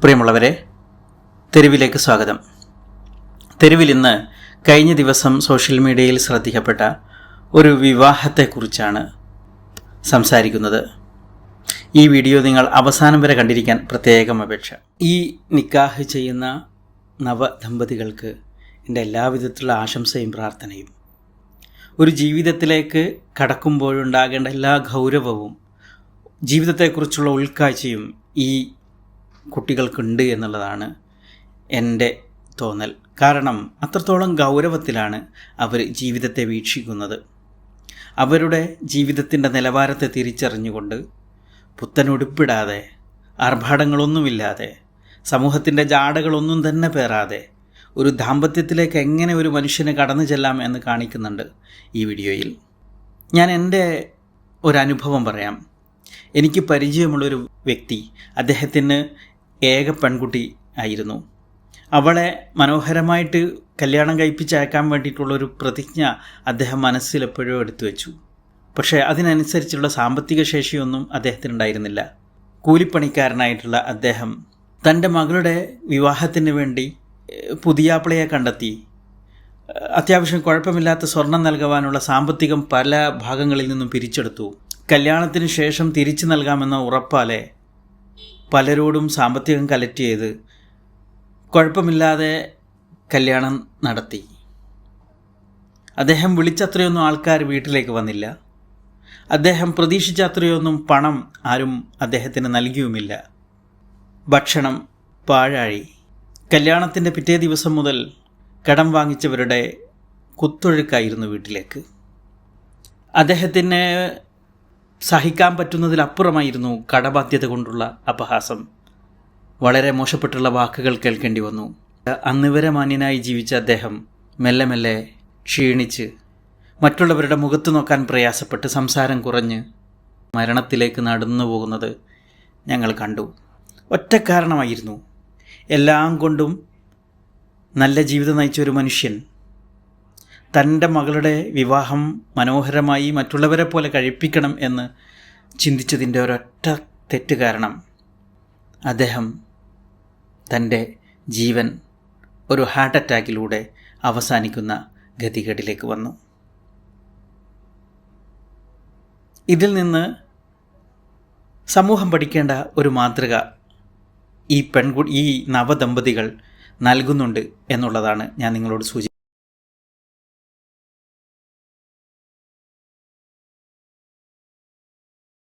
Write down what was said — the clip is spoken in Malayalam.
പ്രിയമുള്ളവരെ, തെരുവിലേക്ക് സ്വാഗതം. തെരുവിൽ ഇന്ന് കഴിഞ്ഞ ദിവസം സോഷ്യൽ മീഡിയയിൽ ശ്രദ്ധിക്കപ്പെട്ട ഒരു വിവാഹത്തെക്കുറിച്ചാണ് സംസാരിക്കുന്നത്. ഈ വീഡിയോ നിങ്ങൾ അവസാനം വരെ കണ്ടിരിക്കാൻ പ്രത്യേകം അപേക്ഷ. ഈ നിക്കാഹ് ചെയ്യുന്ന നവദമ്പതികൾക്ക് എൻ്റെ എല്ലാവിധത്തിലുള്ള ആശംസയും പ്രാർത്ഥനയും. ഒരു ജീവിതത്തിലേക്ക് കടക്കുമ്പോഴുണ്ടാകേണ്ട എല്ലാ ഗൗരവവും ജീവിതത്തെക്കുറിച്ചുള്ള ഉൾക്കാഴ്ചയും ഈ കുട്ടികൾക്കുണ്ട് എന്നുള്ളതാണ് എൻ്റെ തോന്നൽ. കാരണം അത്രത്തോളം ഗൗരവത്തിലാണ് അവർ ജീവിതത്തെ വീക്ഷിക്കുന്നത്. അവരുടെ ജീവിതത്തിൻ്റെ നിലവാരത്തെ തിരിച്ചറിഞ്ഞുകൊണ്ട് പുത്തനുടുപ്പിടാതെ, ആർഭാടങ്ങളൊന്നുമില്ലാതെ, സമൂഹത്തിൻ്റെ ജാടകളൊന്നും തന്നെ പേറാതെ ഒരു ദാമ്പത്യത്തിലേക്ക് എങ്ങനെ ഒരു മനുഷ്യന് കടന്നു ചെല്ലാം എന്ന് കാണിക്കുന്നുണ്ട് ഈ വീഡിയോയിൽ. ഞാൻ എൻ്റെ ഒരനുഭവം പറയാം. എനിക്ക് പരിചയമുള്ളൊരു വ്യക്തി, അദ്ദേഹത്തിന് ഏക പെൺകുട്ടി ആയിരുന്നു. അവളെ മനോഹരമായിട്ട് കല്യാണം കഴിപ്പിച്ചയക്കാൻ വേണ്ടിയിട്ടുള്ളൊരു പ്രതിജ്ഞ അദ്ദേഹം മനസ്സിലെപ്പോഴോ എടുത്തു വെച്ചു. പക്ഷേ അതിനനുസരിച്ചുള്ള സാമ്പത്തിക ശേഷിയൊന്നും അദ്ദേഹത്തിനുണ്ടായിരുന്നില്ല. കൂലിപ്പണിക്കാരനായിട്ടുള്ള അദ്ദേഹം തൻ്റെ മകളുടെ വിവാഹത്തിന് വേണ്ടി പുതിയാപ്പിളയെ കണ്ടെത്തി. അത്യാവശ്യം കുഴപ്പമില്ലാത്ത സ്വർണം നൽകുവാനുള്ള സാമ്പത്തികം പല ഭാഗങ്ങളിൽ നിന്നും പിരിച്ചെടുത്തു. കല്യാണത്തിന് ശേഷം തിരിച്ചു നൽകാമെന്ന ഉറപ്പാലെ പലരോടും സാമ്പത്തികം കളക്ട് ചെയ്ത് കുഴപ്പമില്ലാതെ കല്യാണം നടത്തി. അദ്ദേഹം വിളിച്ചത്രയൊന്നും ആൾക്കാർ വീട്ടിലേക്ക് വന്നില്ല. അദ്ദേഹം പ്രതീക്ഷിച്ച അത്രയൊന്നും പണം ആരും അദ്ദേഹത്തിന് നൽകിയുമില്ല. ഭക്ഷണം പാഴായി. കല്യാണത്തിൻ്റെ പിറ്റേ ദിവസം മുതൽ കടം വാങ്ങിച്ചവരുടെ കുത്തൊഴുക്കായിരുന്നു വീട്ടിലേക്ക്. അദ്ദേഹത്തിന് സഹിക്കാൻ പറ്റുന്നതിലപ്പുറമായിരുന്നു കടബാധ്യത കൊണ്ടുള്ള അപഹാസം. വളരെ മോശപ്പെട്ടുള്ള വാക്കുകൾ കേൾക്കേണ്ടി വന്നു. അന്ന് വരെ മാന്യനായി ജീവിച്ച അദ്ദേഹം മെല്ലെ മെല്ലെ ക്ഷീണിച്ച്, മറ്റുള്ളവരുടെ മുഖത്ത് നോക്കാൻ പ്രയാസപ്പെട്ട്, സംസാരം കുറഞ്ഞ് മരണത്തിലേക്ക് നടന്നു പോകുന്നത് ഞങ്ങൾ കണ്ടു. ഒറ്റ കാരണമായിരുന്നു, എല്ലാം കൊണ്ടും നല്ല ജീവിതം നയിച്ച ഒരു മനുഷ്യൻ തൻ്റെ മകളുടെ വിവാഹം മനോഹരമായി മറ്റുള്ളവരെ പോലെ കഴിപ്പിക്കണം എന്ന് ചിന്തിച്ചതിൻ്റെ ഒരൊറ്റ തെറ്റ് കാരണം അദ്ദേഹം തൻ്റെ ജീവൻ ഒരു ഹാർട്ട് അറ്റാക്കിലൂടെ അവസാനിക്കുന്ന ഗതികേടിലേക്ക് വന്നു. ഇതിൽ നിന്ന് സമൂഹം പഠിക്കേണ്ട ഒരു മാതൃക ഈ നവദമ്പതികൾ നൽകുന്നുണ്ട് എന്നുള്ളതാണ് ഞാൻ നിങ്ങളോട് സൂചിപ്പിക്കുന്നത്.